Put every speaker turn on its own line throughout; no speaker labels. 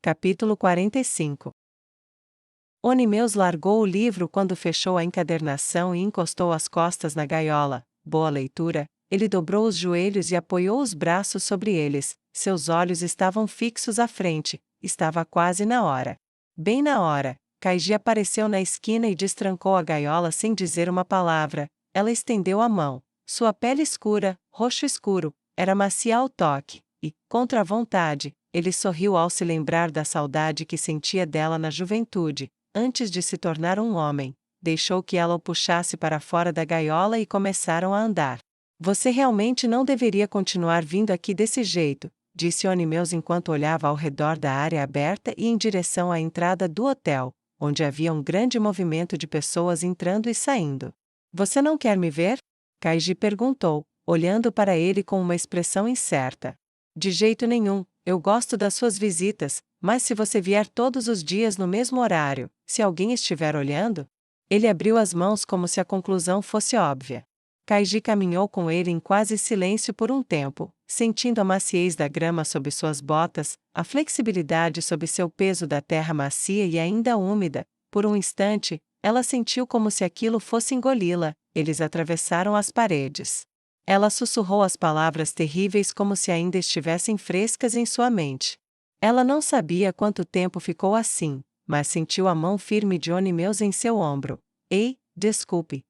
Capítulo 45. Onimeus largou o livro quando fechou a encadernação e encostou as costas na gaiola. Boa leitura. Ele dobrou os joelhos e apoiou os braços sobre eles. Seus olhos estavam fixos à frente. Estava quase na hora. Bem na hora, Kaiji apareceu na esquina e destrancou a gaiola sem dizer uma palavra. Ela estendeu a mão. Sua pele escura, roxo escuro, era macia ao toque, e, contra a vontade, ele sorriu ao se lembrar da saudade que sentia dela na juventude, antes de se tornar um homem. Deixou que ela o puxasse para fora da gaiola e começaram a andar. Você realmente não deveria continuar vindo aqui desse jeito, disse Onimeus enquanto olhava ao redor da área aberta e em direção à entrada do hotel, onde havia um grande movimento de pessoas entrando e saindo. Você não quer me ver? Kaiji perguntou, olhando para ele com uma expressão incerta. De jeito nenhum, eu gosto das suas visitas, mas se você vier todos os dias no mesmo horário, se alguém estiver olhando? Ele abriu as mãos como se a conclusão fosse óbvia. Kaiji caminhou com ele em quase silêncio por um tempo, sentindo a maciez da grama sob suas botas, a flexibilidade sob seu peso da terra macia e ainda úmida. Por um instante, ela sentiu como se aquilo fosse engoli-la. Eles atravessaram as paredes. Ela sussurrou as palavras terríveis como se ainda estivessem frescas em sua mente. Ela não sabia quanto tempo ficou assim, mas sentiu a mão firme de Onimeus em seu ombro. Ei, desculpe,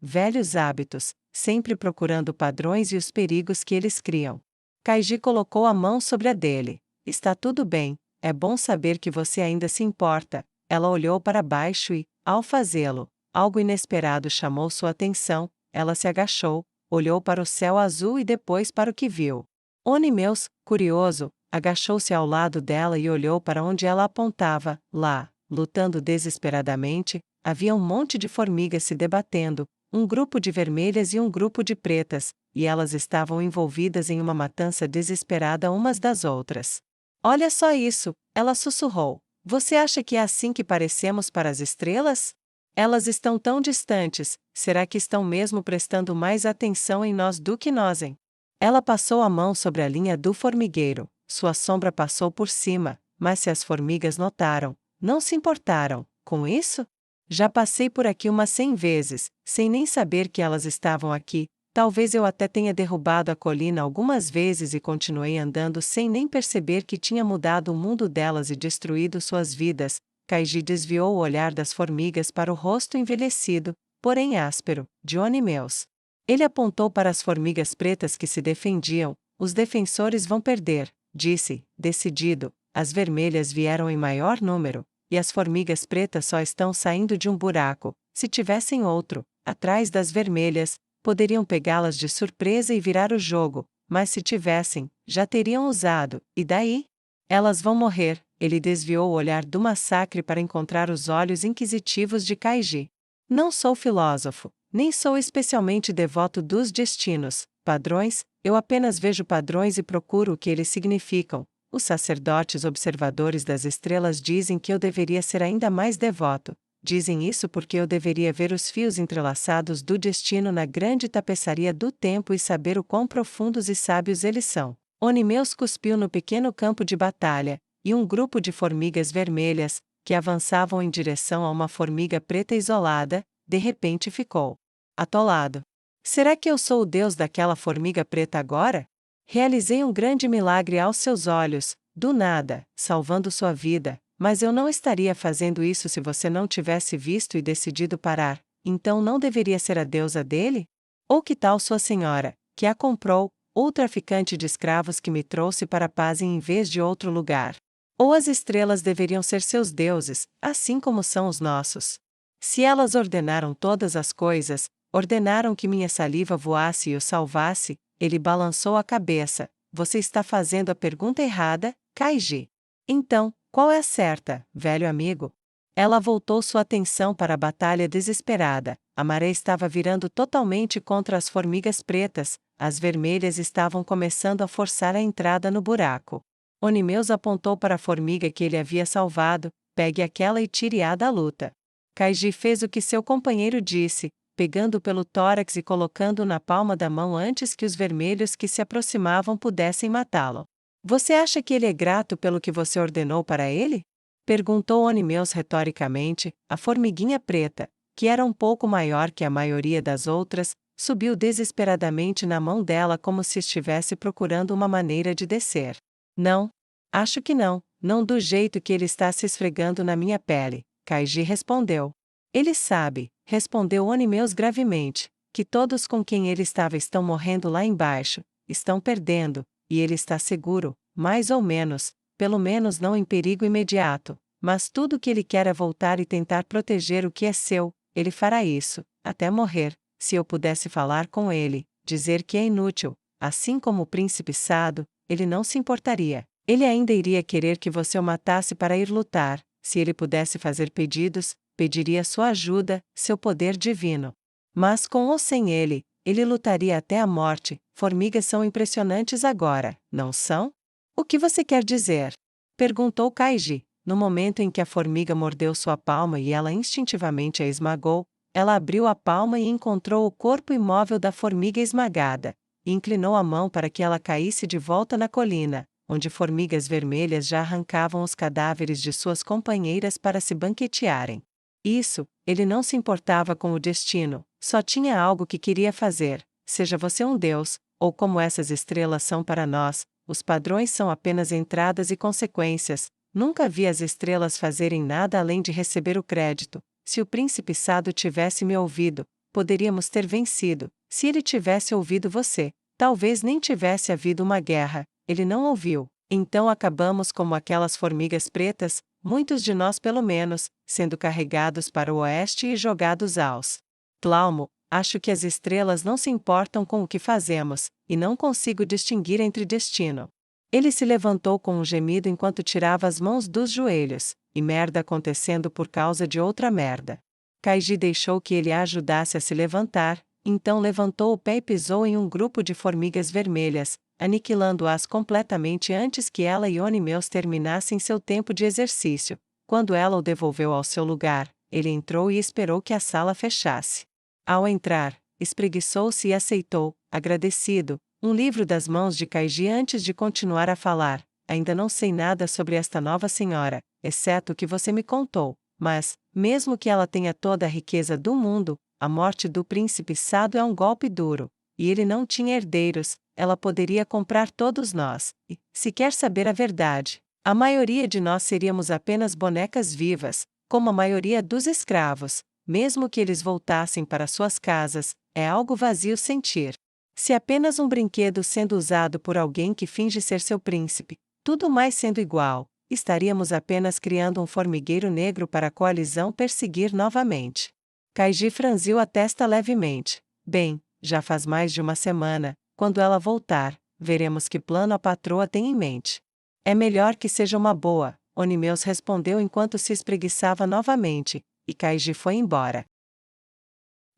velhos hábitos, sempre procurando padrões e os perigos que eles criam. Kaiji colocou a mão sobre a dele. Está tudo bem, é bom saber que você ainda se importa. Ela olhou para baixo e, ao fazê-lo, algo inesperado chamou sua atenção. Ela se agachou, olhou para o céu azul e depois para o que viu. Onimeus, curioso, agachou-se ao lado dela e olhou para onde ela apontava. Lá, lutando desesperadamente, havia um monte de formigas se debatendo, um grupo de vermelhas e um grupo de pretas, e elas estavam envolvidas em uma matança desesperada umas das outras. Olha só isso, ela sussurrou. Você acha que é assim que parecemos para as estrelas? Elas estão tão distantes, será que estão mesmo prestando mais atenção em nós do que nós em? Ela passou a mão sobre a linha do formigueiro, sua sombra passou por cima, mas se as formigas notaram, não se importaram com isso? Já passei por aqui umas 100 vezes, sem nem saber que elas estavam aqui. Talvez eu até tenha derrubado a colina algumas vezes e continuei andando sem nem perceber que tinha mudado o mundo delas e destruído suas vidas. Kaiji desviou o olhar das formigas para o rosto envelhecido, porém áspero, de Onimeus. Ele apontou para as formigas pretas que se defendiam. Os defensores vão perder, disse, decidido. As vermelhas vieram em maior número, e as formigas pretas só estão saindo de um buraco. Se tivessem outro, atrás das vermelhas, poderiam pegá-las de surpresa e virar o jogo, mas se tivessem, já teriam usado, e daí? Elas vão morrer. Ele desviou o olhar do massacre para encontrar os olhos inquisitivos de Kaiji. Não sou filósofo, nem sou especialmente devoto dos destinos, padrões, eu apenas vejo padrões e procuro o que eles significam. Os sacerdotes observadores das estrelas dizem que eu deveria ser ainda mais devoto. Dizem isso porque eu deveria ver os fios entrelaçados do destino na grande tapeçaria do tempo e saber o quão profundos e sábios eles são. Onimeus cuspiu no pequeno campo de batalha, e um grupo de formigas vermelhas, que avançavam em direção a uma formiga preta isolada, de repente ficou atolado. Será que eu sou o deus daquela formiga preta agora? Realizei um grande milagre aos seus olhos, do nada, salvando sua vida, mas eu não estaria fazendo isso se você não tivesse visto e decidido parar, então não deveria ser a deusa dele? Ou que tal sua senhora, que a comprou, ou traficante de escravos que me trouxe para a paz em vez de outro lugar? Ou as estrelas deveriam ser seus deuses, assim como são os nossos? Se elas ordenaram todas as coisas, ordenaram que minha saliva voasse e o salvasse. Ele balançou a cabeça. Você está fazendo a pergunta errada, Kaiji. Então, qual é a certa, velho amigo? Ela voltou sua atenção para a batalha desesperada. A maré estava virando totalmente contra as formigas pretas. As vermelhas estavam começando a forçar a entrada no buraco. Onimeus apontou para a formiga que ele havia salvado. Pegue aquela e tire-a da luta. Kaiji fez o que seu companheiro disse, pegando pelo tórax e colocando-o na palma da mão antes que os vermelhos que se aproximavam pudessem matá-lo. Você acha que ele é grato pelo que você ordenou para ele? Perguntou Onimeus retoricamente. A formiguinha preta, que era um pouco maior que a maioria das outras, subiu desesperadamente na mão dela como se estivesse procurando uma maneira de descer. Não. Acho que não, não do jeito que ele está se esfregando na minha pele, Kaiji respondeu. Ele sabe, respondeu Onimeus gravemente, que todos com quem ele estava estão morrendo lá embaixo, estão perdendo, e ele está seguro, mais ou menos, pelo menos não em perigo imediato, mas tudo o que ele quer é voltar e tentar proteger o que é seu. Ele fará isso, até morrer. Se eu pudesse falar com ele, dizer que é inútil, assim como o príncipe Sado, ele não se importaria. Ele ainda iria querer que você o matasse para ir lutar. Se ele pudesse fazer pedidos, pediria sua ajuda, seu poder divino. Mas com ou sem ele, ele lutaria até a morte. Formigas são impressionantes agora, não são? O que você quer dizer? Perguntou Kaiji. No momento em que a formiga mordeu sua palma e ela instintivamente a esmagou, ela abriu a palma e encontrou o corpo imóvel da formiga esmagada, e inclinou a mão para que ela caísse de volta na colina, onde formigas vermelhas já arrancavam os cadáveres de suas companheiras para se banquetearem. Isso, ele não se importava com o destino, só tinha algo que queria fazer. Seja você um deus, ou como essas estrelas são para nós, os padrões são apenas entradas e consequências. Nunca vi as estrelas fazerem nada além de receber o crédito. Se o príncipe Sado tivesse me ouvido, poderíamos ter vencido. Se ele tivesse ouvido você, talvez nem tivesse havido uma guerra. Ele não ouviu. Então acabamos como aquelas formigas pretas, muitos de nós pelo menos, sendo carregados para o oeste e jogados aos Tlaumo. Acho que as estrelas não se importam com o que fazemos, e não consigo distinguir entre destino. Ele se levantou com um gemido enquanto tirava as mãos dos joelhos, e merda acontecendo por causa de outra merda. Kaiji deixou que ele a ajudasse a se levantar, então levantou o pé e pisou em um grupo de formigas vermelhas, aniquilando-as completamente antes que ela e Onimeus terminassem seu tempo de exercício. Quando ela o devolveu ao seu lugar, ele entrou e esperou que a sala fechasse. Ao entrar, espreguiçou-se e aceitou, agradecido, um livro das mãos de Kaiji antes de continuar a falar. Ainda não sei nada sobre esta nova senhora, exceto o que você me contou, mas, mesmo que ela tenha toda a riqueza do mundo, a morte do príncipe Sado é um golpe duro, e ele não tinha herdeiros. Ela poderia comprar todos nós, e, se quer saber a verdade, a maioria de nós seríamos apenas bonecas vivas, como a maioria dos escravos. Mesmo que eles voltassem para suas casas, é algo vazio sentir. Se apenas um brinquedo sendo usado por alguém que finge ser seu príncipe, tudo mais sendo igual, estaríamos apenas criando um formigueiro negro para a coalizão perseguir novamente. Kaiji franziu a testa levemente. Bem, já faz mais de uma semana, quando ela voltar, veremos que plano a patroa tem em mente. É melhor que seja uma boa, Onimeus respondeu enquanto se espreguiçava novamente, e Kaiji foi embora.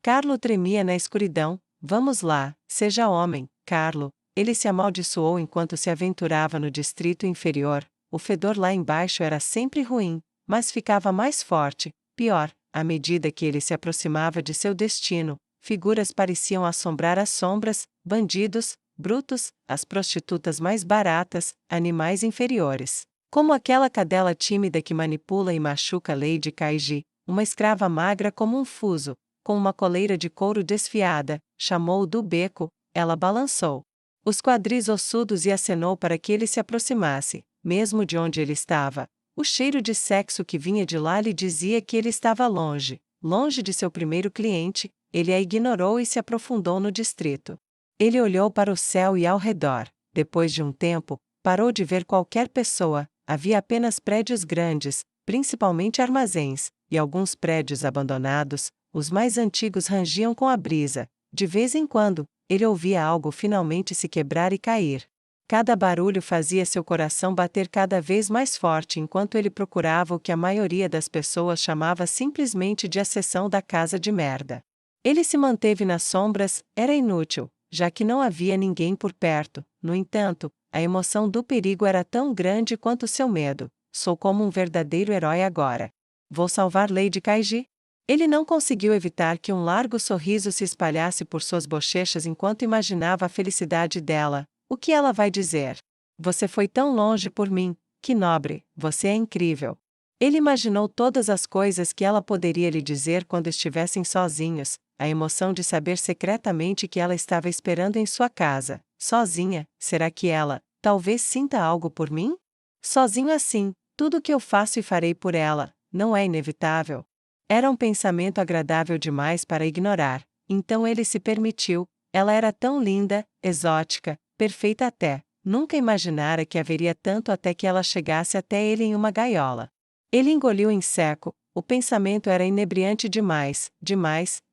Carlo tremia na escuridão. Vamos lá, seja homem, Carlo. Ele se amaldiçoou enquanto se aventurava no distrito inferior. O fedor lá embaixo era sempre ruim, mas ficava mais forte, pior, à medida que ele se aproximava de seu destino. Figuras pareciam assombrar as sombras, bandidos, brutos, as prostitutas mais baratas, animais inferiores. Como aquela cadela tímida que manipula e machuca Lady Kaiji, uma escrava magra como um fuso, com uma coleira de couro desfiada, chamou-o do beco. Ela balançou os quadris ossudos e acenou para que ele se aproximasse, mesmo de onde ele estava. O cheiro de sexo que vinha de lá lhe dizia que ele estava longe, longe de seu primeiro cliente. Ele a ignorou e se aprofundou no distrito. Ele olhou para o céu e ao redor. Depois de um tempo, parou de ver qualquer pessoa. Havia apenas prédios grandes, principalmente armazéns, e alguns prédios abandonados. Os mais antigos rangiam com a brisa. De vez em quando, ele ouvia algo finalmente se quebrar e cair. Cada barulho fazia seu coração bater cada vez mais forte enquanto ele procurava o que a maioria das pessoas chamava simplesmente de a seção da casa de merda. Ele se manteve nas sombras. Era inútil, já que não havia ninguém por perto. No entanto, a emoção do perigo era tão grande quanto seu medo. Sou como um verdadeiro herói agora. Vou salvar Lady Kaiji? Ele não conseguiu evitar que um largo sorriso se espalhasse por suas bochechas enquanto imaginava a felicidade dela. O que ela vai dizer? Você foi tão longe por mim, que nobre, você é incrível. Ele imaginou todas as coisas que ela poderia lhe dizer quando estivessem sozinhos, a emoção de saber secretamente que ela estava esperando em sua casa, sozinha. Será que ela, talvez sinta algo por mim? Sozinho assim, tudo o que eu faço e farei por ela, não é inevitável. Era um pensamento agradável demais para ignorar, então ele se permitiu. Ela era tão linda, exótica, perfeita até. Nunca imaginara que haveria tanto até que ela chegasse até ele em uma gaiola. Ele engoliu em seco, o pensamento era inebriante demais,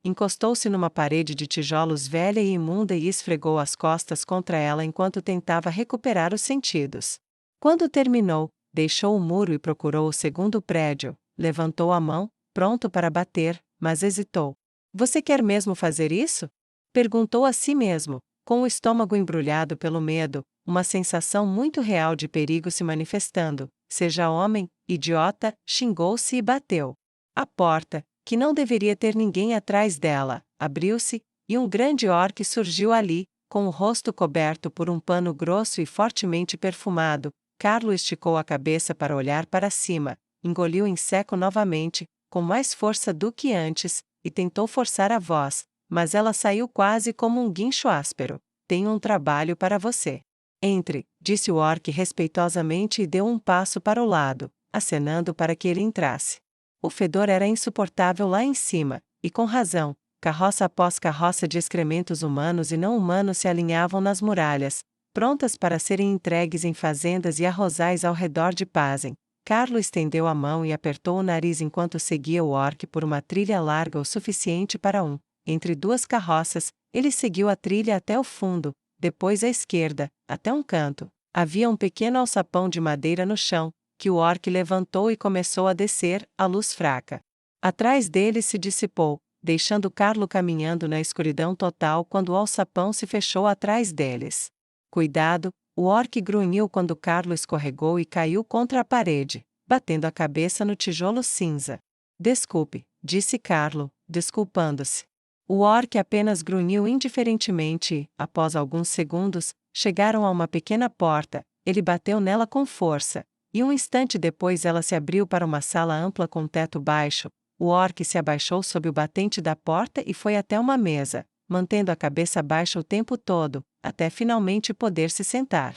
encostou-se numa parede de tijolos velha e imunda e esfregou as costas contra ela enquanto tentava recuperar os sentidos. Quando terminou, deixou o muro e procurou o segundo prédio, levantou a mão, pronto para bater, mas hesitou. Você quer mesmo fazer isso? Perguntou a si mesmo, com o estômago embrulhado pelo medo, uma sensação muito real de perigo se manifestando. Seja homem, idiota, xingou-se e bateu. A porta, que não deveria ter ninguém atrás dela, abriu-se, e um grande orque surgiu ali, com o rosto coberto por um pano grosso e fortemente perfumado. Carlo esticou a cabeça para olhar para cima, engoliu em seco novamente, com mais força do que antes, e tentou forçar a voz, mas ela saiu quase como um guincho áspero. Tenho um trabalho para você. Entre, disse o orque respeitosamente e deu um passo para o lado, acenando para que ele entrasse. O fedor era insuportável lá em cima, e com razão. Carroça após carroça de excrementos humanos e não humanos se alinhavam nas muralhas, prontas para serem entregues em fazendas e arrozais ao redor de Pazem. Carlo estendeu a mão e apertou o nariz enquanto seguia o orque por uma trilha larga o suficiente para entre duas carroças. Ele seguiu a trilha até o fundo, depois à esquerda, até um canto. Havia um pequeno alçapão de madeira no chão, que o orque levantou e começou a descer, a luz fraca. Atrás dele se dissipou, deixando Carlo caminhando na escuridão total quando o alçapão se fechou atrás deles. Cuidado, o orque grunhiu quando Carlo escorregou e caiu contra a parede, batendo a cabeça no tijolo cinza. Desculpe, disse Carlo, desculpando-se. O orque apenas grunhiu indiferentemente e, após alguns segundos, chegaram a uma pequena porta. Ele bateu nela com força, e um instante depois ela se abriu para uma sala ampla com teto baixo. O orque se abaixou sob o batente da porta e foi até uma mesa, mantendo a cabeça baixa o tempo todo, até finalmente poder se sentar.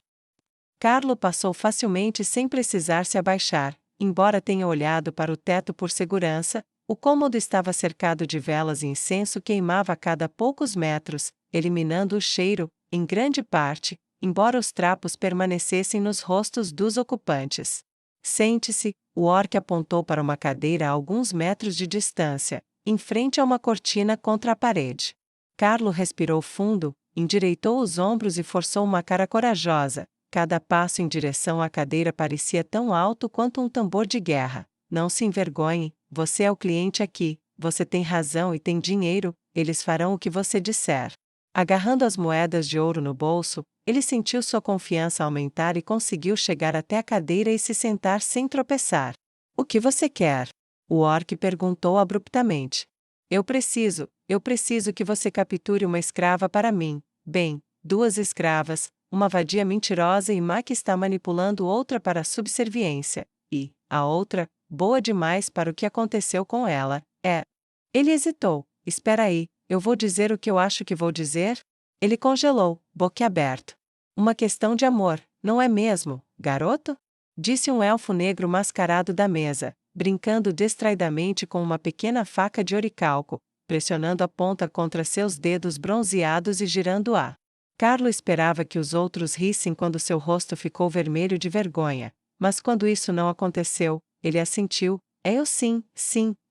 Carlo passou facilmente sem precisar se abaixar, embora tenha olhado para o teto por segurança. O cômodo estava cercado de velas e incenso queimava a cada poucos metros, eliminando o cheiro, em grande parte, embora os trapos permanecessem nos rostos dos ocupantes. Sente-se, o orque apontou para uma cadeira a alguns metros de distância, em frente a uma cortina contra a parede. Carlo respirou fundo, endireitou os ombros e forçou uma cara corajosa. Cada passo em direção à cadeira parecia tão alto quanto um tambor de guerra. Não se envergonhe, você é o cliente aqui, você tem razão e tem dinheiro, eles farão o que você disser. Agarrando as moedas de ouro no bolso, ele sentiu sua confiança aumentar e conseguiu chegar até a cadeira e se sentar sem tropeçar. O que você quer? O orque perguntou abruptamente. Eu preciso que você capture uma escrava para mim. Bem, 2 escravas, uma vadia mentirosa e má que está manipulando outra para a subserviência, e, a outra, boa demais para o que aconteceu com ela, é. Ele hesitou. Espera aí, eu vou dizer o que eu acho que vou dizer? Ele congelou, boquiaberto. Uma questão de amor, não é mesmo, garoto? Disse um elfo negro mascarado da mesa, brincando distraidamente com uma pequena faca de oricalco, pressionando a ponta contra seus dedos bronzeados e girando-a. Carlo esperava que os outros rissem quando seu rosto ficou vermelho de vergonha, mas quando isso não aconteceu, ele assentiu. Eu sim,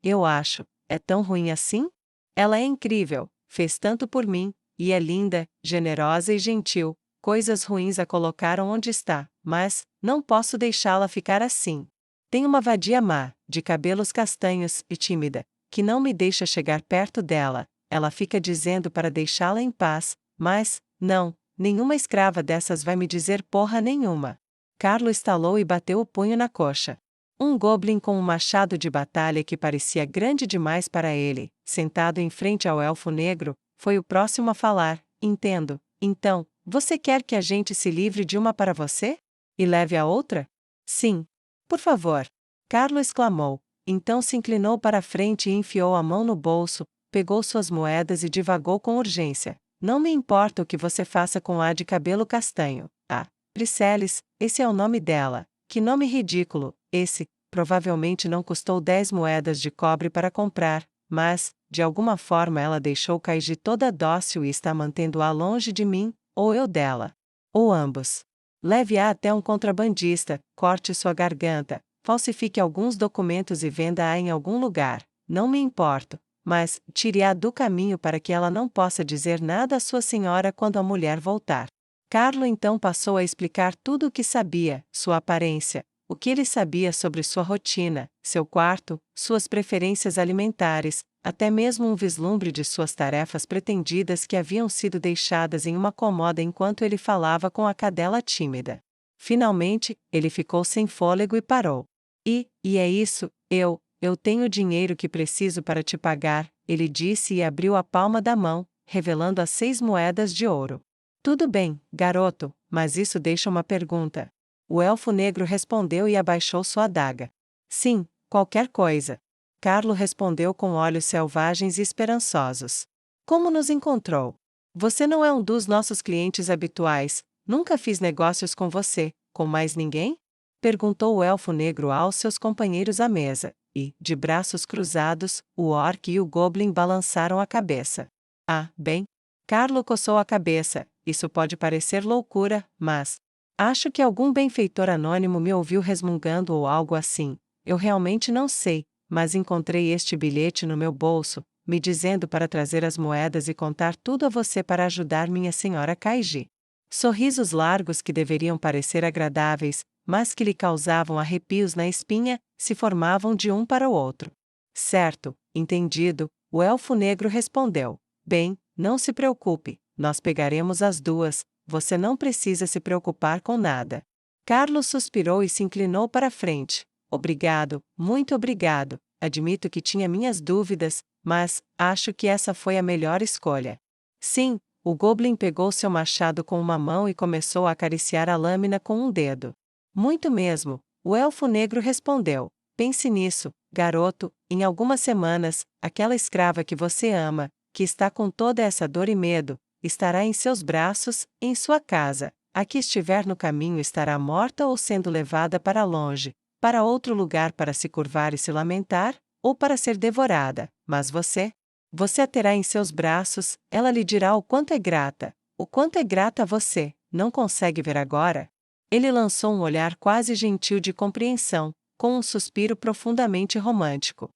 eu acho. É tão ruim assim? Ela é incrível, fez tanto por mim, e é linda, generosa e gentil. Coisas ruins a colocaram onde está, mas não posso deixá-la ficar assim. Tem uma vadia má, de cabelos castanhos e tímida, que não me deixa chegar perto dela. Ela fica dizendo para deixá-la em paz, mas, não, nenhuma escrava dessas vai me dizer porra nenhuma. Carlo estalou e bateu o punho na coxa. Um goblin com um machado de batalha que parecia grande demais para ele, sentado em frente ao elfo negro, foi o próximo a falar. Entendo. Então, você quer que a gente se livre de uma para você? E leve a outra? Sim. Por favor. Carlo exclamou. Então se inclinou para a frente e enfiou a mão no bolso, pegou suas moedas e divagou com urgência. Não me importa o que você faça com a de cabelo castanho. Ah, Briseles, esse é o nome dela. Que nome ridículo, esse. Provavelmente não custou 10 moedas de cobre para comprar, mas, de alguma forma ela deixou Kaiji toda dócil e está mantendo-a longe de mim, ou eu dela. Ou ambos. Leve-a até um contrabandista, corte sua garganta, falsifique alguns documentos e venda-a em algum lugar. Não me importo, mas tire-a do caminho para que ela não possa dizer nada à sua senhora quando a mulher voltar. Carlo então passou a explicar tudo o que sabia, sua aparência, o que ele sabia sobre sua rotina, seu quarto, suas preferências alimentares, até mesmo um vislumbre de suas tarefas pretendidas que haviam sido deixadas em uma cômoda enquanto ele falava com a cadela tímida. Finalmente, ele ficou sem fôlego e parou. E é isso, eu tenho o dinheiro que preciso para te pagar, ele disse e abriu a palma da mão, revelando as 6 moedas de ouro. Tudo bem, garoto, mas isso deixa uma pergunta. O elfo negro respondeu e abaixou sua adaga. Sim, qualquer coisa. Carlo respondeu com olhos selvagens e esperançosos. Como nos encontrou? Você não é um dos nossos clientes habituais, nunca fiz negócios com você, com mais ninguém? Perguntou o elfo negro aos seus companheiros à mesa, e, de braços cruzados, o orc e o goblin balançaram a cabeça. Ah, bem. Carlo coçou a cabeça, isso pode parecer loucura, mas acho que algum benfeitor anônimo me ouviu resmungando ou algo assim. Eu realmente não sei, mas encontrei este bilhete no meu bolso, me dizendo para trazer as moedas e contar tudo a você para ajudar minha senhora Kaiji. Sorrisos largos que deveriam parecer agradáveis, mas que lhe causavam arrepios na espinha, se formavam de um para o outro. Certo, entendido, o elfo negro respondeu. Bem, não se preocupe, nós pegaremos as duas. Você não precisa se preocupar com nada. Carlos suspirou e se inclinou para a frente. Obrigado, muito obrigado. Admito que tinha minhas dúvidas, mas acho que essa foi a melhor escolha. Sim, o goblin pegou seu machado com uma mão e começou a acariciar a lâmina com um dedo. Muito mesmo, o elfo negro respondeu. Pense nisso, garoto, em algumas semanas, aquela escrava que você ama, que está com toda essa dor e medo, estará em seus braços, em sua casa. A que estiver no caminho estará morta ou sendo levada para longe, para outro lugar para se curvar e se lamentar, ou para ser devorada. Mas você a terá em seus braços, ela lhe dirá o quanto é grata a você, não consegue ver agora? Ele lançou um olhar quase gentil de compreensão, com um suspiro profundamente romântico.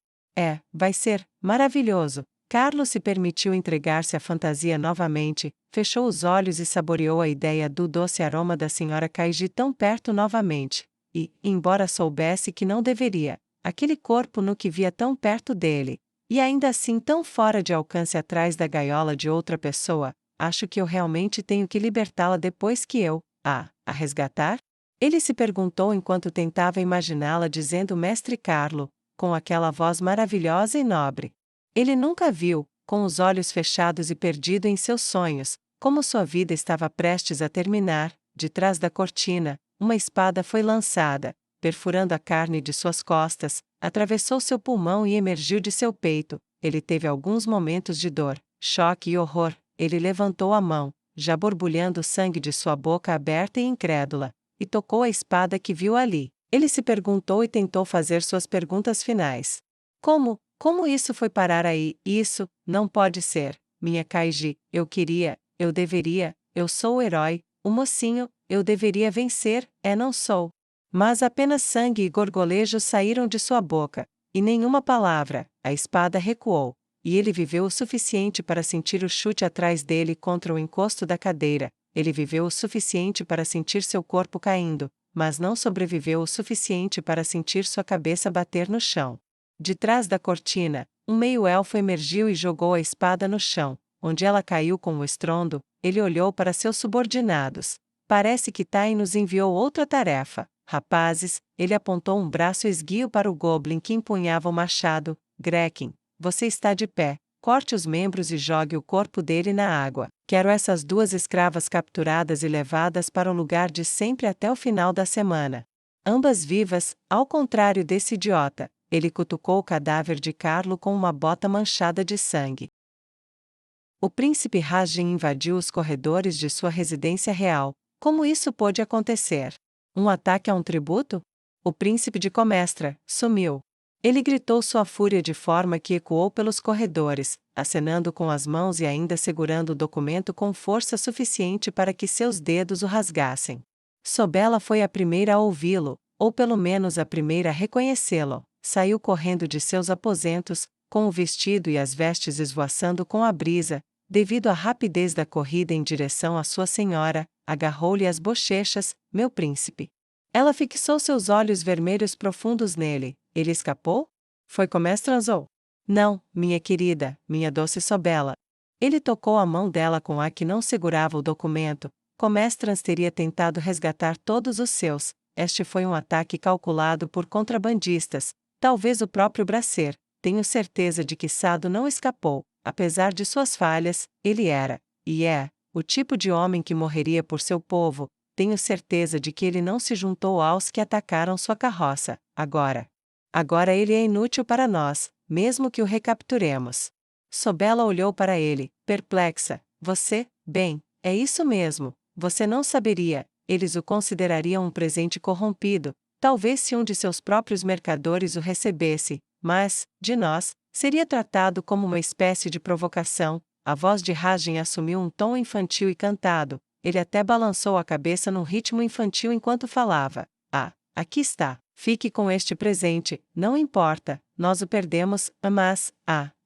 Vai ser maravilhoso. Carlos se permitiu entregar-se à fantasia novamente, fechou os olhos e saboreou a ideia do doce aroma da senhora Kaiji tão perto novamente. E, embora soubesse que não deveria, aquele corpo nu que via tão perto dele, e ainda assim tão fora de alcance atrás da gaiola de outra pessoa, acho que eu realmente tenho que libertá-la depois que eu, a resgatar? Ele se perguntou enquanto tentava imaginá-la dizendo Mestre Carlo, com aquela voz maravilhosa e nobre. Ele nunca viu, com os olhos fechados e perdido em seus sonhos, como sua vida estava prestes a terminar. De trás da cortina, uma espada foi lançada, perfurando a carne de suas costas, atravessou seu pulmão e emergiu de seu peito. Ele teve alguns momentos de dor, choque e horror. Ele levantou a mão, já borbulhando o sangue de sua boca aberta e incrédula, e tocou a espada que viu ali. Ele se perguntou e tentou fazer suas perguntas finais. Como isso foi parar aí? Isso, não pode ser. Minha Kaiji, eu deveria, eu sou o herói, o mocinho, eu deveria vencer, não sou. Mas apenas sangue e gorgolejos saíram de sua boca, e nenhuma palavra. A espada recuou, e ele viveu o suficiente para sentir o chute atrás dele contra o encosto da cadeira. Ele viveu o suficiente para sentir seu corpo caindo, mas não sobreviveu o suficiente para sentir sua cabeça bater no chão. De trás da cortina, um meio-elfo emergiu e jogou a espada no chão, onde ela caiu com um estrondo. Ele olhou para seus subordinados. Parece que Tain nos enviou outra tarefa. Rapazes, ele apontou um braço esguio para o goblin que empunhava o machado. Grekin, você está de pé. corte os membros e jogue o corpo dele na água. Quero essas 2 escravas capturadas e levadas para o lugar de sempre até o final da semana. Ambas vivas, ao contrário desse idiota. Ele cutucou o cadáver de Carlo com uma bota manchada de sangue. O príncipe Rajin invadiu os corredores de sua residência real. Como isso pôde acontecer? Um ataque a um tributo? O príncipe de Comestra sumiu. Ele gritou sua fúria de forma que ecoou pelos corredores, acenando com as mãos e ainda segurando o documento com força suficiente para que seus dedos o rasgassem. Sobela foi a primeira a ouvi-lo, ou pelo menos a primeira a reconhecê-lo. Saiu correndo de seus aposentos, com o vestido e as vestes esvoaçando com a brisa, devido à rapidez da corrida em direção à sua senhora, agarrou-lhe as bochechas, meu príncipe. Ela fixou seus olhos vermelhos profundos nele. Ele escapou? Foi Comestra transou? Não, minha querida, minha doce Sobela. Ele tocou a mão dela com a que não segurava o documento. Comestrans teria tentado resgatar todos os seus. Este foi um ataque calculado por contrabandistas, talvez o próprio Bracer. Tenho certeza de que Sado não escapou. Apesar de suas falhas, ele era, e é, o tipo de homem que morreria por seu povo. Tenho certeza de que ele não se juntou aos que atacaram sua carroça. Agora ele é inútil para nós, mesmo que o recapturemos. Sobela olhou para ele, perplexa. Você, bem, é isso mesmo. Você não saberia. Eles o considerariam um presente corrompido, talvez se um de seus próprios mercadores o recebesse, mas, de nós, seria tratado como uma espécie de provocação. A voz de Rajin assumiu um tom infantil e cantado. Ele até balançou a cabeça num ritmo infantil enquanto falava. Ah, aqui está. Fique com este presente, não importa, nós o perdemos, mas,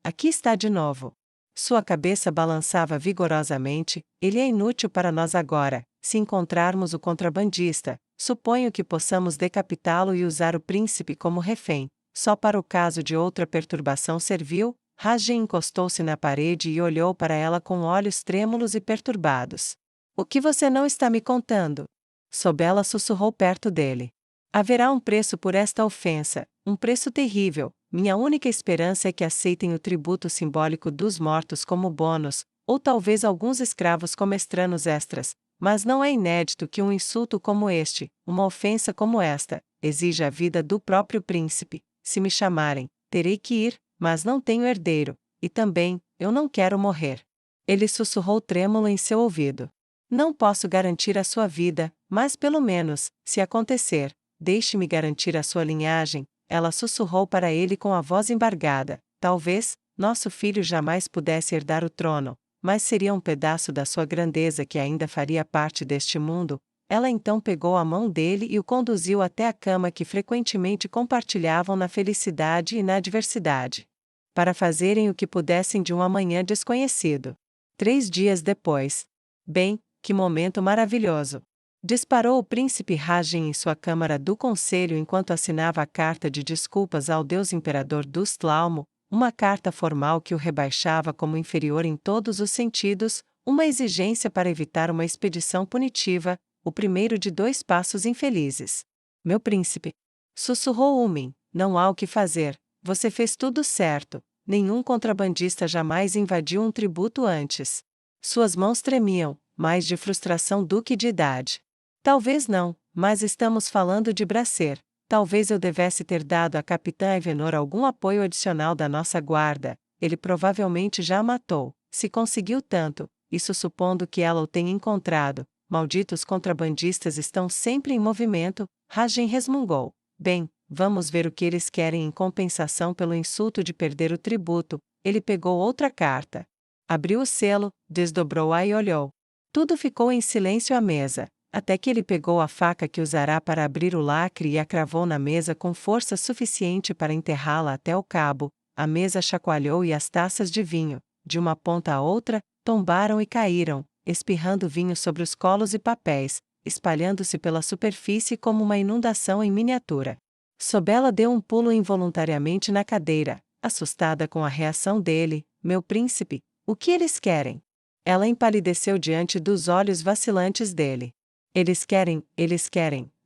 aqui está de novo. Sua cabeça balançava vigorosamente. Ele é inútil para nós agora. Se encontrarmos o contrabandista, suponho que possamos decapitá-lo e usar o príncipe como refém. Só para o caso de outra perturbação serviu. Rajin encostou-se na parede e olhou para ela com olhos trêmulos e perturbados. O que você não está me contando? Sobela sussurrou perto dele. Haverá um preço por esta ofensa, um preço terrível. Minha única esperança é que aceitem o tributo simbólico dos mortos como bônus, ou talvez alguns escravos comestranos extras. Mas não é inédito que um insulto como este, uma ofensa como esta, exija a vida do próprio príncipe. Se me chamarem, terei que ir, mas não tenho herdeiro, e também, eu não quero morrer. Ele sussurrou trêmulo em seu ouvido. Não posso garantir a sua vida, mas pelo menos, se acontecer, deixe-me garantir a sua linhagem. Ela sussurrou para ele com a voz embargada. Talvez, nosso filho jamais pudesse herdar o trono, mas seria um pedaço da sua grandeza que ainda faria parte deste mundo. Ela então pegou a mão dele e o conduziu até a cama que frequentemente compartilhavam na felicidade e na adversidade. Para fazerem o que pudessem de um amanhã desconhecido. 3 dias depois. Bem, que momento maravilhoso! Disparou o príncipe Rajin em sua câmara do conselho enquanto assinava a carta de desculpas ao deus imperador Dustlaumo, uma carta formal que o rebaixava como inferior em todos os sentidos, uma exigência para evitar uma expedição punitiva, o primeiro de 2 passos infelizes. Meu príncipe, sussurrou Umin, não há o que fazer, você fez tudo certo, nenhum contrabandista jamais invadiu um tributo antes. Suas mãos tremiam, mais de frustração do que de idade. Talvez não, mas estamos falando de Bracer. Talvez eu devesse ter dado a Capitã Evenor algum apoio adicional da nossa guarda. Ele provavelmente já a matou, se conseguiu tanto, isso supondo que ela o tenha encontrado. Malditos contrabandistas estão sempre em movimento, Rajin resmungou. Bem, vamos ver o que eles querem em compensação pelo insulto de perder o tributo. Ele pegou outra carta. Abriu o selo, desdobrou-a e olhou. Tudo ficou em silêncio à mesa, até que ele pegou a faca que usará para abrir o lacre e a cravou na mesa com força suficiente para enterrá-la até o cabo. A mesa chacoalhou e as taças de vinho, de uma ponta à outra, tombaram e caíram, espirrando vinho sobre os colos e papéis, espalhando-se pela superfície como uma inundação em miniatura. Sobela deu um pulo involuntariamente na cadeira, assustada com a reação dele. Meu príncipe, o que eles querem? Ela empalideceu diante dos olhos vacilantes dele. Eles querem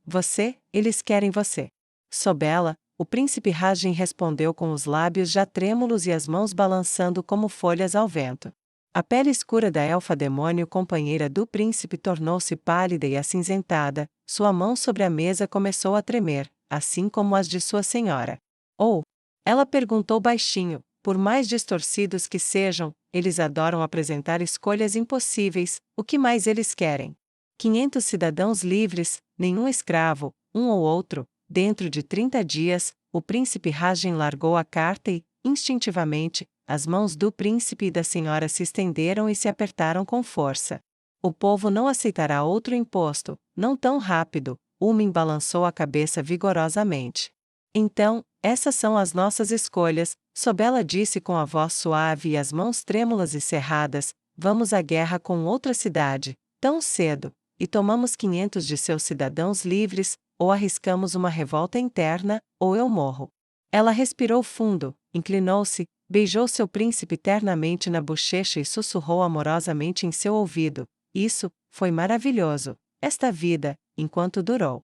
você, eles querem você. Sobela, O príncipe Rajin respondeu com os lábios já trêmulos e as mãos balançando como folhas ao vento. A pele escura da elfa-demônio companheira do príncipe tornou-se pálida e acinzentada, sua mão sobre a mesa começou a tremer, assim como as de sua senhora. Oh! Ela perguntou baixinho, por mais distorcidos que sejam, eles adoram apresentar escolhas impossíveis, o que mais eles querem? 500 cidadãos livres, nenhum escravo, um ou outro. Dentro de 30 dias, o príncipe Rajin largou a carta e, instintivamente, as mãos do príncipe e da senhora se estenderam e se apertaram com força. O povo não aceitará outro imposto, não tão rápido, Umin balançou a cabeça vigorosamente. Então, essas são as nossas escolhas, Sobela disse com a voz suave e as mãos trêmulas e cerradas, vamos à guerra com outra cidade, tão cedo, e tomamos 500 de seus cidadãos livres, ou arriscamos uma revolta interna, ou eu morro. Ela respirou fundo, inclinou-se, beijou seu príncipe ternamente na bochecha e sussurrou amorosamente em seu ouvido. Isso foi maravilhoso, esta vida, enquanto durou.